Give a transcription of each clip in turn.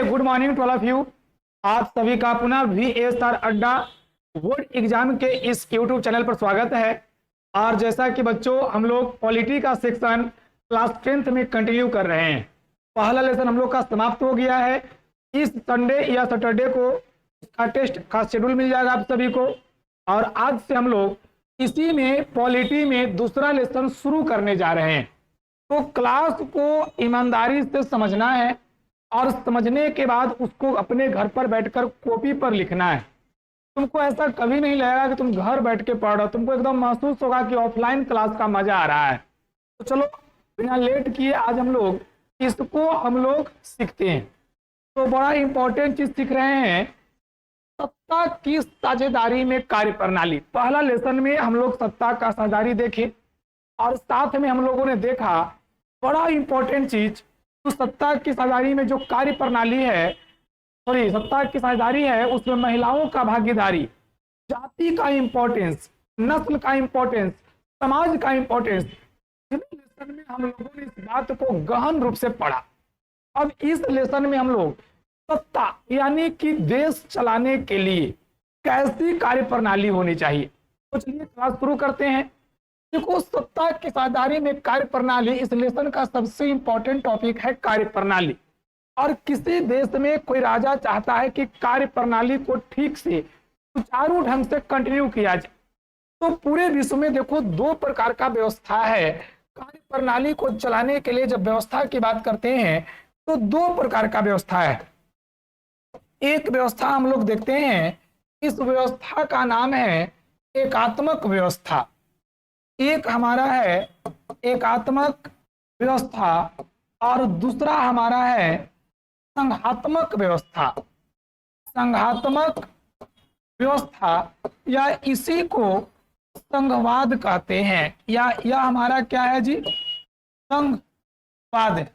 Good morning to all of you. आप सभी का पुनः VSR अड्डा बोर्ड एग्जाम के इस यूट्यूब चैनल पर स्वागत है। और जैसा कि बच्चों हम लोग पॉलिटी का सेक्शन क्लास 10th में कंटिन्यू कर रहे हैं। पहला लेसन हम लोग का समाप्त हो गया है। इस संडे या सैटरडे को इसका टेस्ट का शेड्यूल मिल जाएगा आप सभी को। और आज से हम लोग इसी में पॉलिटी में दूसरा लेसन शुरू करने जा रहे हैं। तो क्लास को ईमानदारी से समझना है और समझने के बाद उसको अपने घर पर बैठकर कॉपी पर लिखना है। तुमको ऐसा कभी नहीं लगेगा कि तुम घर बैठ के पढ़ रहे हो, तुमको एकदम महसूस होगा कि ऑफलाइन क्लास का मजा आ रहा है। तो चलो बिना लेट किए आज हम लोग सीखते हैं। तो बड़ा इंपॉर्टेंट चीज सीख रहे हैं, सत्ता की साझेदारी में कार्य प्रणाली। पहला लेसन में हम लोग सत्ता का साझेदारी देखे और साथ में हम लोगों ने देखा बड़ा इंपॉर्टेंट चीज, तो सत्ता की साझेदारी में जो कार्य प्रणाली है, सत्ता की साझेदारी है, उसमें महिलाओं का भागीदारी, जाति का इंपॉर्टेंस, नस्ल का इंपॉर्टेंस, समाज का इंपॉर्टेंस। लेसन में हम लोगों ने इस बात को गहन रूप से पढ़ा। अब इस लेसन में हम लोग सत्ता यानी कि देश चलाने के लिए कैसी कार्य प्रणाली होनी चाहिए, तो चलिए क्लास शुरू करते हैं। देखो, सत्ता की साझेदारी में कार्य प्रणाली इस लेसन का सबसे इंपॉर्टेंट टॉपिक है कार्य प्रणाली। और किसी देश में कोई राजा चाहता है कि कार्य प्रणाली को ठीक से सुचारू ढंग से कंटिन्यू किया जाए, तो पूरे विश्व में देखो दो प्रकार का व्यवस्था है। कार्य प्रणाली को चलाने के लिए जब व्यवस्था की बात करते हैं तो दो प्रकार का व्यवस्था है। एक व्यवस्था हम लोग देखते हैं, इस व्यवस्था का नाम है एकात्मक व्यवस्था। एक हमारा है एकात्मक व्यवस्था और दूसरा हमारा है संघात्मक व्यवस्था। संघात्मक व्यवस्था या इसी को संघवाद कहते हैं, या यह हमारा क्या है जी, संघवाद।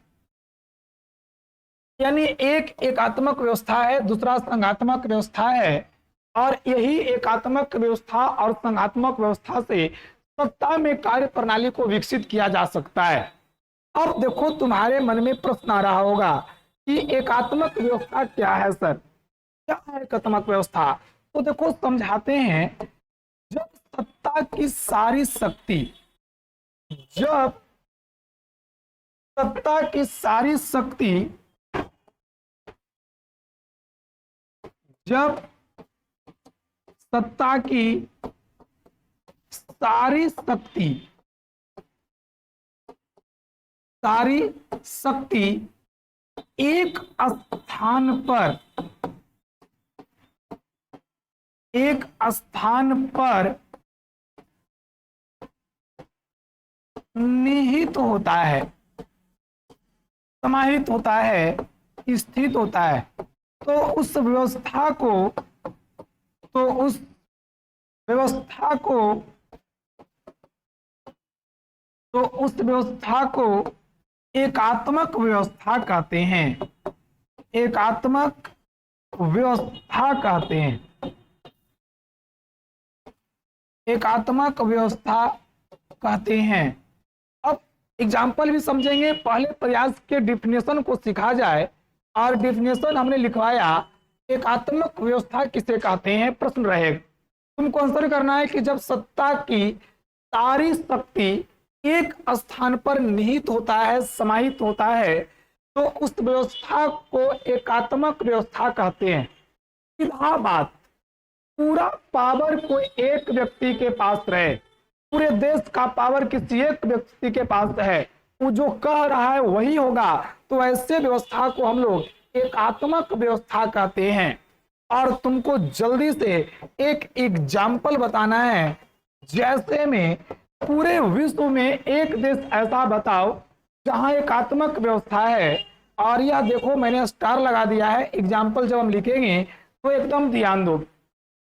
यानी एक एकात्मक व्यवस्था है, दूसरा संघात्मक व्यवस्था है। और यही एकात्मक व्यवस्था और संघात्मक व्यवस्था से सत्ता में कार्य प्रणाली को विकसित किया जा सकता है। अब देखो तुम्हारे मन में प्रश्न आ रहा होगा कि एकात्मक व्यवस्था क्या है सर, क्या है एकात्मक व्यवस्था। तो देखो समझाते हैं, जब सत्ता की सारी शक्ति, जब सत्ता की सारी शक्ति, जब सत्ता की सारी शक्ति एक स्थान पर निहित होता है, समाहित होता है, स्थित होता है, तो उस व्यवस्था को एकात्मक व्यवस्था कहते हैं। एकात्मक व्यवस्था कहते हैं, एकात्मक व्यवस्था कहते हैं। अब एग्जाम्पल भी समझेंगे, पहले प्रयास के डिफिनेशन को सीखा जाए। और डिफिनेशन हमने लिखवाया, एकात्मक व्यवस्था किसे कहते हैं, प्रश्न रहेगा, तुमको आंसर करना है कि जब सत्ता की सारी शक्ति एक स्थान पर निहित होता है, समाहित होता है, तो उस व्यवस्था को एकात्मक व्यवस्था कहते हैं। सीधा बात, पूरा पावर कोई एक व्यक्ति के पास रहे, पूरे देश का पावर किसी एक व्यक्ति के पास है, वो जो कह रहा है वही होगा, तो ऐसे व्यवस्था को हम लोग एकात्मक व्यवस्था कहते हैं। और तुमको जल्दी से एक एग्जाम्पल बताना है, जैसे में पूरे विश्व में एक देश ऐसा बताओ जहां एकात्मक व्यवस्था है। और यह देखो मैंने स्टार लगा दिया है, एग्जाम्पल जब हम लिखेंगे तो एकदम ध्यान दो।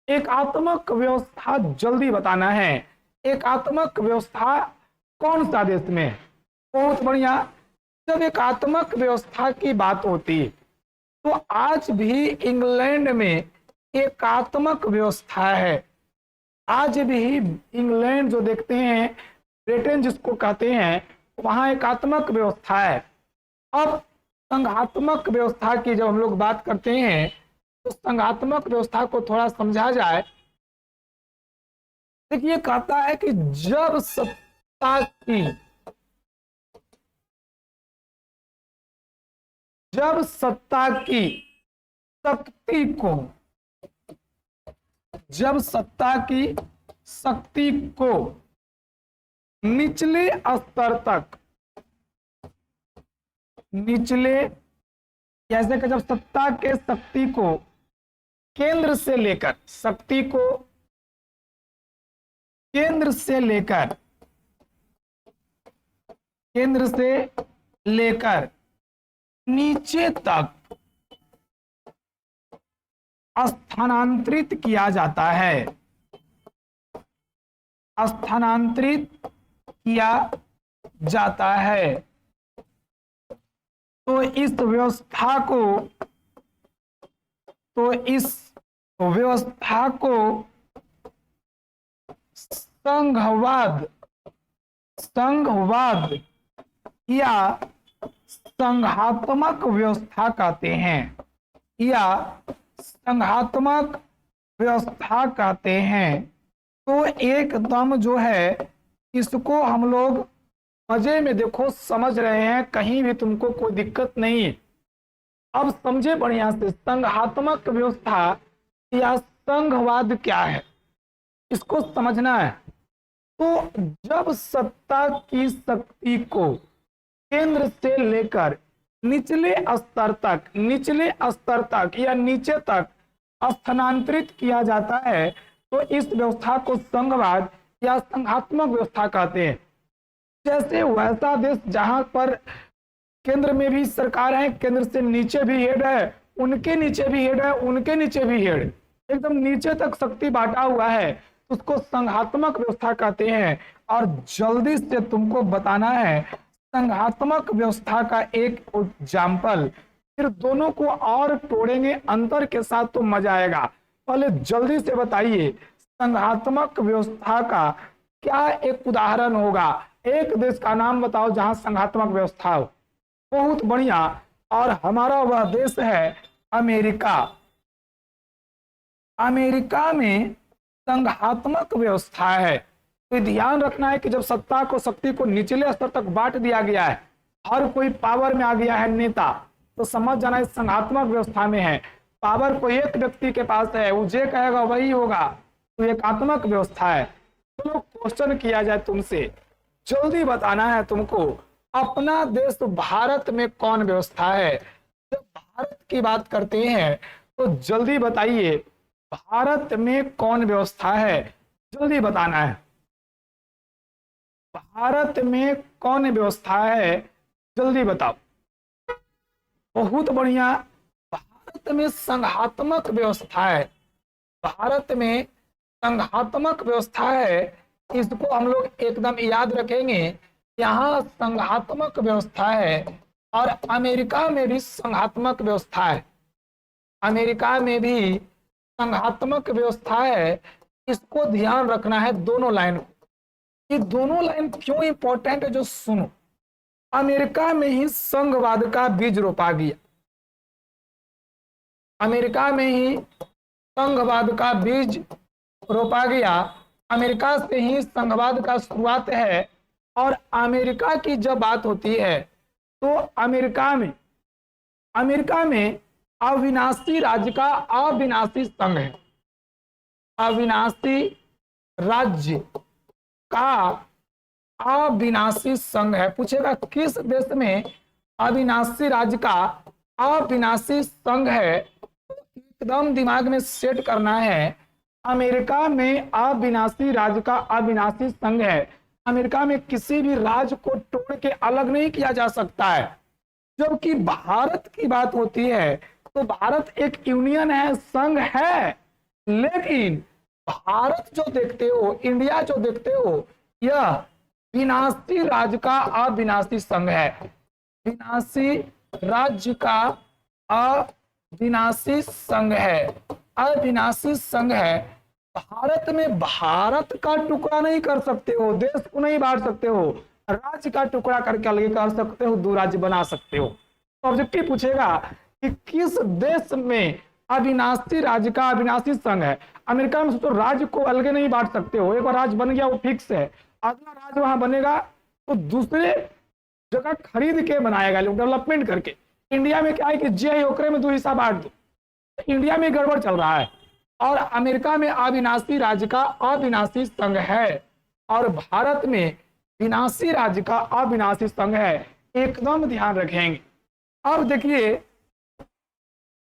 एकात्मक व्यवस्था जल्दी बताना है, एकात्मक व्यवस्था कौन सा देश में है। बहुत बढ़िया, जब एकात्मक व्यवस्था की बात होती है तो आज भी इंग्लैंड में एकात्मक व्यवस्था है। आज भी इंग्लैंड जो देखते हैं, ब्रिटेन जिसको कहते हैं, वहां एकात्मक व्यवस्था है। अब संघात्मक व्यवस्था की जब हम लोग बात करते हैं तो संघात्मक व्यवस्था को थोड़ा समझा जाए। देखिए, कहता है कि जब सत्ता की शक्ति को जब सत्ता की शक्ति को निचले स्तर तक जैसे कि जब सत्ता के शक्ति को केंद्र से लेकर नीचे तक स्थानांतरित किया जाता है तो इस व्यवस्था को संघवाद या संघात्मक व्यवस्था कहते हैं। तो एकदम जो है इसको हम लोग मजे में देखो समझ रहे हैं, कहीं भी तुमको कोई दिक्कत नहीं। अब समझे बढ़िया से, संघात्मक व्यवस्था या संघवाद क्या है, इसको समझना है। तो जब सत्ता की शक्ति को केंद्र से लेकर निचले स्तर तक या नीचे तक स्थानांतरित किया जाता है तो इस व्यवस्था को संघवाद या संघात्मक व्यवस्था कहते हैं। जैसे वैसा देश जहां पर केंद्र में भी सरकार है, केंद्र से नीचे भी हेड है, उनके नीचे भी हेड है, उनके नीचे भी हेड, एकदम नीचे तक शक्ति बांटा हुआ है, उसको संघात्मक व्यवस्था कहते हैं। और जल्दी से तुमको बताना है संघात्मक व्यवस्था का एक एग्जाम्पल, फिर दोनों को और तोड़ेंगे अंतर के साथ तो मजा आएगा। पहले जल्दी से बताइए संघात्मक व्यवस्था का क्या एक उदाहरण होगा, एक देश का नाम बताओ जहां संघात्मक व्यवस्था हो। बहुत बढ़िया, और हमारा वह देश है अमेरिका। अमेरिका में संघात्मक व्यवस्था है। तो ध्यान रखना है कि जब सत्ता को शक्ति को निचले स्तर तक बांट दिया गया है, हर कोई पावर में आ गया है नेता, तो समझ जाना इस संघात्मक व्यवस्था में है। पावर कोई एक व्यक्ति के पास है, वो जे कहेगा वही होगा, तो एकात्मक व्यवस्था है। चलो क्वेश्चन किया जाए तुमसे, जल्दी बताना है तुमको, अपना देश भारत में कौन व्यवस्था है। जब भारत की बात करते हैं तो जल्दी बताइए भारत में कौन व्यवस्था है, जल्दी बताना है। भारत में कौन व्यवस्था है, जल्दी बताओ। बहुत बढ़िया, भारत में संघात्मक व्यवस्था है। भारत में संघात्मक व्यवस्था है, इसको हम लोग एकदम याद रखेंगे। यहाँ संघात्मक व्यवस्था है और अमेरिका में भी संघात्मक व्यवस्था है। अमेरिका में भी संघात्मक व्यवस्था है, इसको ध्यान रखना है दोनों लाइन को। ये दोनों लाइन क्यों इंपॉर्टेंट है जो सुनो। अमेरिका में ही संघवाद का बीज रोपा गया। अमेरिका में ही संघवाद का बीज रोपा गया। अमेरिका से ही संघवाद का शुरुआत है। और अमेरिका की जब बात होती है तो अमेरिका में अविनाशी राज्य का अविनाशी संघ है। अविनाशी राज्य का अविनाशी संघ है। पूछेगा किस देश में अविनाशी राज्य का अविनाशी संघ है, एकदम दिमाग में सेट करना है। अमेरिका में अविनाशी राज्य का अविनाशी संघ है। अमेरिका में किसी भी राज्य को तोड़ के अलग नहीं किया जा सकता है। जबकि भारत की बात होती है तो भारत एक यूनियन है, संघ है, लेकिन भारत जो देखते हो, इंडिया जो देखते हो, यह विनाशी राज्य का अविनाशी संघ है। विनाशी राज्य का अविनाशी संघ है। अविनाशी संघ है। भारत में भारत का टुकड़ा नहीं कर सकते हो, देश को नहीं बांट सकते हो, राज्य का टुकड़ा करके अलग कर सकते हो, दो राज्य बना सकते हो। ऑब्जेक्टिव पूछेगा कि किस देश में अविनाशी राज्य का अविनाशी संघ है। अमेरिका में सोचो, राज्य को अलग नहीं बांट सकते हो, एक बार राज्य बन गया वो फिक्स है, अगला राज्य वहां बनेगा तो दूसरे जगह खरीद के बनाएगा डेवलपमेंट करके। इंडिया में क्या है कि जे ओकरे में 2 हिस्सा बांट दो, इंडिया में गड़बड़ चल रहा है। और अमेरिका में अविनाशी राज्य का अविनाशी संघ है और भारत में विनाशी राज्य का अविनाशी संघ है, एकदम ध्यान रखेंगे। अब देखिए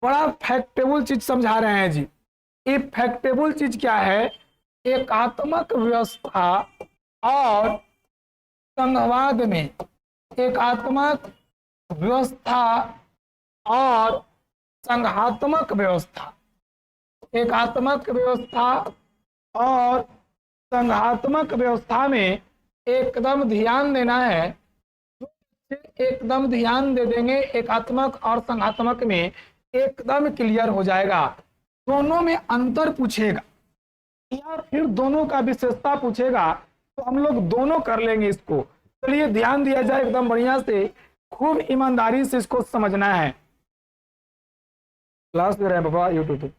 बड़ा फैक्टेबल चीज समझा रहे हैं जी। ये फैक्टेबल चीज क्या है? एकात्मक व्यवस्था और संघवाद में, एकात्मक व्यवस्था और संघात्मक व्यवस्था, एकात्मक व्यवस्था और संघात्मक व्यवस्था में एकदम ध्यान देना है। एकदम ध्यान दे देंगे एकात्मक और संघात्मक में, एकदम क्लियर हो जाएगा। दोनों में अंतर पूछेगा या फिर दोनों का विशेषता पूछेगा तो हम लोग दोनों कर लेंगे इसको। चलिए ध्यान दिया जाए एकदम बढ़िया से, खूब ईमानदारी से इसको समझना है। क्लास दे रहे हैं बाबा यूट्यूब पे।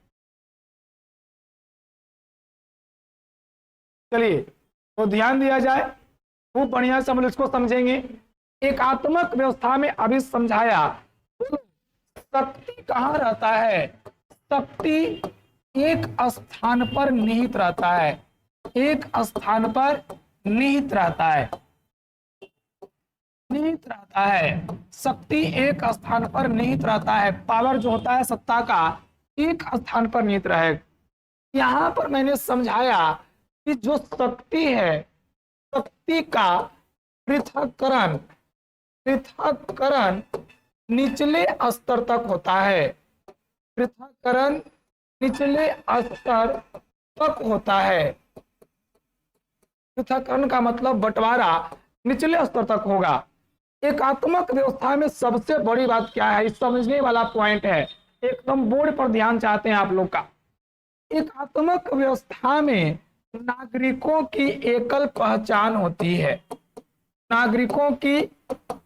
चलिए तो ध्यान दिया जाए, खूब बढ़िया से हम इसको समझेंगे। एकात्मक व्यवस्था में अभी समझाया शक्ति कहाँ रहता है? शक्ति एक स्थान पर निहित रहता है, एक स्थान पर निहित रहता है, निहित रहता है। शक्ति एक स्थान पर निहित रहता है। पावर जो होता है सत्ता का, एक स्थान पर निहित रहे। यहां पर मैंने समझाया कि जो शक्ति है, शक्ति का पृथक्करण, पृथक्करण निचले स्तर तक होता है, पृथक्करण निचले स्तर तक होता है। पृथक्करण का मतलब बंटवारा निचले स्तर तक होगा। एकात्मक व्यवस्था में सबसे बड़ी बात क्या है, इस समझने वाला पॉइंट है, एकदम बोर्ड पर ध्यान चाहते हैं आप लोग का। एकात्मक व्यवस्था में नागरिकों की एकल पहचान होती है, नागरिकों की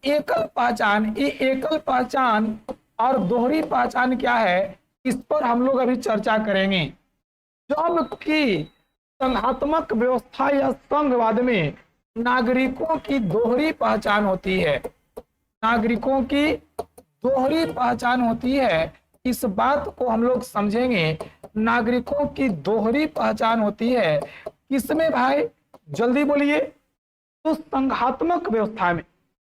एकल पहचान। ये एकल पहचान और दोहरी पहचान क्या है, इस पर हम लोग अभी चर्चा करेंगे। जबकि संघात्मक व्यवस्था या संघवाद में नागरिकों की दोहरी पहचान होती है, नागरिकों की दोहरी पहचान होती है। इस बात को हम लोग समझेंगे, नागरिकों की दोहरी पहचान होती है किसमें भाई? जल्दी बोलिए। तो संघात्मक व्यवस्था में।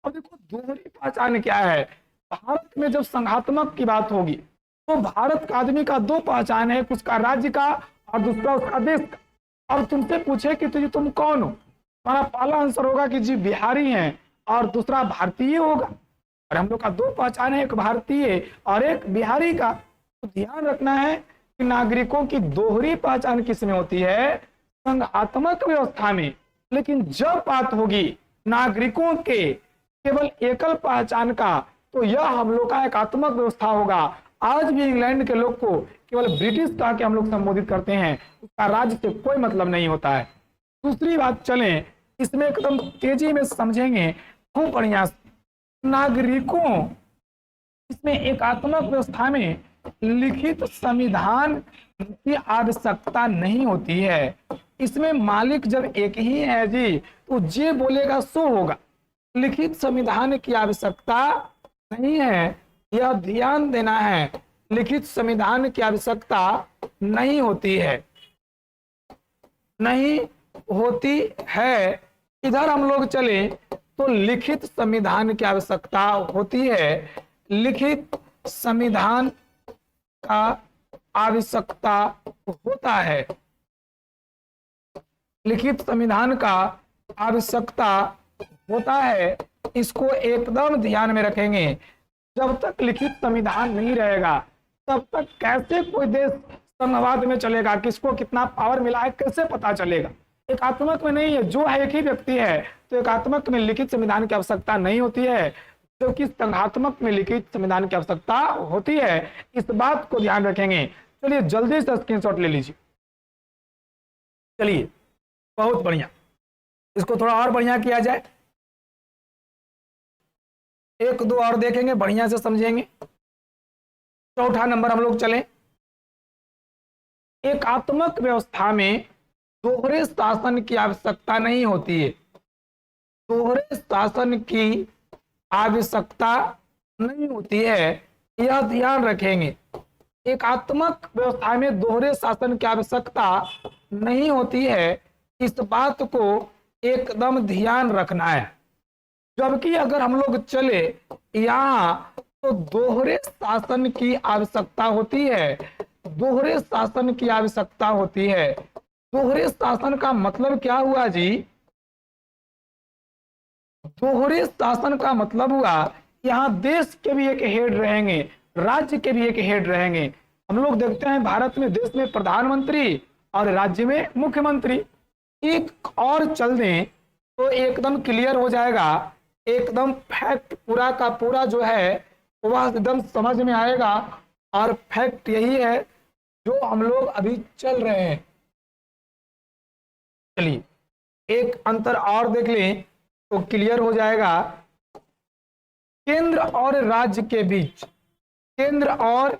अब देखो दोहरी पहचान क्या है। भारत में जब संघात्मक की बात होगी तो भारत का आदमी का 2 पहचान है, उसका राज्य का और दूसरा उसका देश का। अब तुमसे पूछे कि तुम कौन हो, हमारा पहला आंसर होगा कि जी बिहारी हैं और दूसरा भारतीय होगा। और हम लोग का 2 पहचान है, एक भारतीय और एक बिहारी का। तो ध्यान रखना है कि नागरिकों की दोहरी पहचान किसमें होती है? संघात्मक व्यवस्था में। लेकिन जब बात होगी नागरिकों के केवल एकल पहचान का, तो यह हम लोग का एकात्मक व्यवस्था होगा। आज भी इंग्लैंड के लोग को केवल ब्रिटिश कहा के हम लोग संबोधित करते हैं, उसका राज्य से कोई मतलब नहीं होता है। दूसरी बात चलें, इसमें एकदम तेजी में समझेंगे खूब बढ़िया। नागरिकों, इसमें एकात्मक व्यवस्था में लिखित संविधान की आवश्यकता नहीं होती है। इसमें मालिक जब एक ही है जी, तो जे बोलेगा सो होगा। लिखित संविधान की आवश्यकता नहीं है, यह ध्यान देना है। लिखित संविधान की आवश्यकता नहीं होती है, नहीं होती है। इधर हम लोग चले तो लिखित संविधान की आवश्यकता होती है। लिखित संविधान का आवश्यकता होता है, लिखित संविधान का आवश्यकता होता है। इसको एकदम ध्यान में रखेंगे। जब तक लिखित संविधान नहीं रहेगा तब तक कैसे कोई देश संघवाद में चलेगा, किसको कितना पावर मिला है कैसे पता चलेगा? एकात्मक में नहीं है, जो है एक ही व्यक्ति है, तो एकात्मक में लिखित संविधान की आवश्यकता नहीं होती है, क्योंकि संघात्मक में लिखित संविधान की आवश्यकता होती है। इस बात को ध्यान रखेंगे। चलिए जल्दी से स्क्रीनशॉट ले लीजिए। चलिए बहुत बढ़िया, इसको थोड़ा और बढ़िया किया जाए। एक दो और देखेंगे, बढ़िया से समझेंगे। चौथा नंबर हम लोग चले। एकात्मक व्यवस्था में दोहरे शासन की आवश्यकता नहीं होती है। दोहरे शासन की आवश्यकता नहीं होती है, यह ध्यान रखेंगे। एकात्मक व्यवस्था में दोहरे शासन की आवश्यकता नहीं होती है, इस बात को एकदम ध्यान रखना है। जबकि अगर हम लोग चले यहाँ तो दोहरे शासन की आवश्यकता होती है। दोहरे शासन की आवश्यकता होती है। दोहरे शासन का मतलब क्या हुआ जी? दोहरे शासन का मतलब हुआ यहाँ देश के भी एक हेड रहेंगे, राज्य के भी एक हेड रहेंगे। हम लोग देखते हैं भारत में देश में प्रधानमंत्री और राज्य में मुख्यमंत्री। एक और चल दें तो एकदम क्लियर हो जाएगा, एकदम फैक्ट पूरा का पूरा जो है वह एकदम समझ में आएगा। और फैक्ट यही है जो हम लोग अभी चल रहे हैं। चलिए एक अंतर और देख लें तो क्लियर हो जाएगा। केंद्र और राज्य के बीच, केंद्र और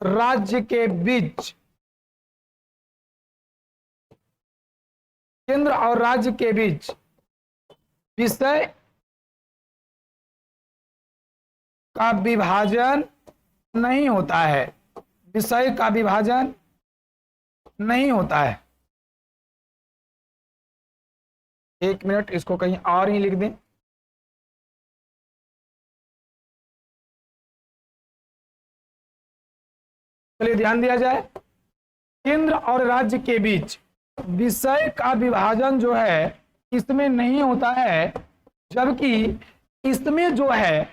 राज्य के बीच, केंद्र और राज्य के बीच विषय का विभाजन नहीं होता है। विषय का विभाजन नहीं होता है। एक मिनट, इसको कहीं और ही लिख दें। चलिए ध्यान दिया जाए। केंद्र और राज्य के बीच विषय का विभाजन जो है इसमें नहीं होता है, जबकि इसमें जो है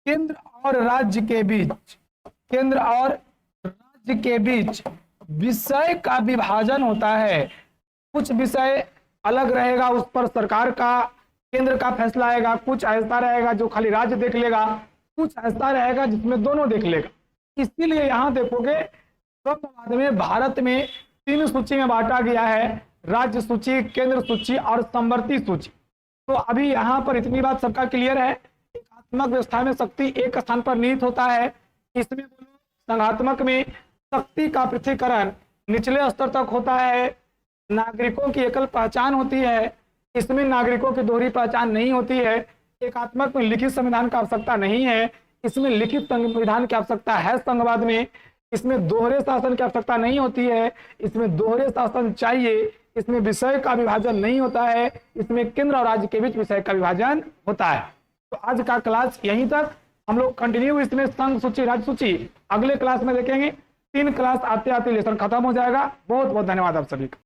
केंद्र और राज्य के बीच, केंद्र और राज्य के बीच विषय का विभाजन होता है। कुछ विषय अलग रहेगा, उस पर सरकार का, केंद्र का फैसला आएगा। कुछ ऐसा रहेगा जो खाली राज्य देख लेगा, कुछ ऐसा रहेगा जिसमें दोनों देख लेगा। इसीलिए यहाँ देखोगे क्रमवार में भारत में 3 सूची में बांटा गया है, राज्य सूची, केंद्र सूची और समवर्ती सूची। तो अभी यहाँ पर इतनी बात सबका क्लियर है। एकात्मक व्यवस्था में शक्ति एक स्थान पर निहित होता है। इसमें संघात्मक में शक्ति का पृथक्करण निचले स्तर तक होता है। नागरिकों की एकल पहचान होती है, इसमें नागरिकों की दोहरी पहचान नहीं होती है। एकात्मक में लिखित संविधान की आवश्यकता नहीं है, इसमें लिखित संविधान की आवश्यकता है। संघवाद में इसमें दोहरे शासन की आवश्यकता नहीं होती है, इसमें दोहरे शासन चाहिए। इसमें विषय का विभाजन नहीं होता है, इसमें केंद्र और राज्य के बीच विषय का विभाजन होता है। तो आज का क्लास यहीं तक। हम लोग कंटिन्यू इसमें संघ सूची, राज्य सूची अगले क्लास में देखेंगे। 3 क्लास आते आते लेसन खत्म हो जाएगा। बहुत बहुत धन्यवाद आप सभी का।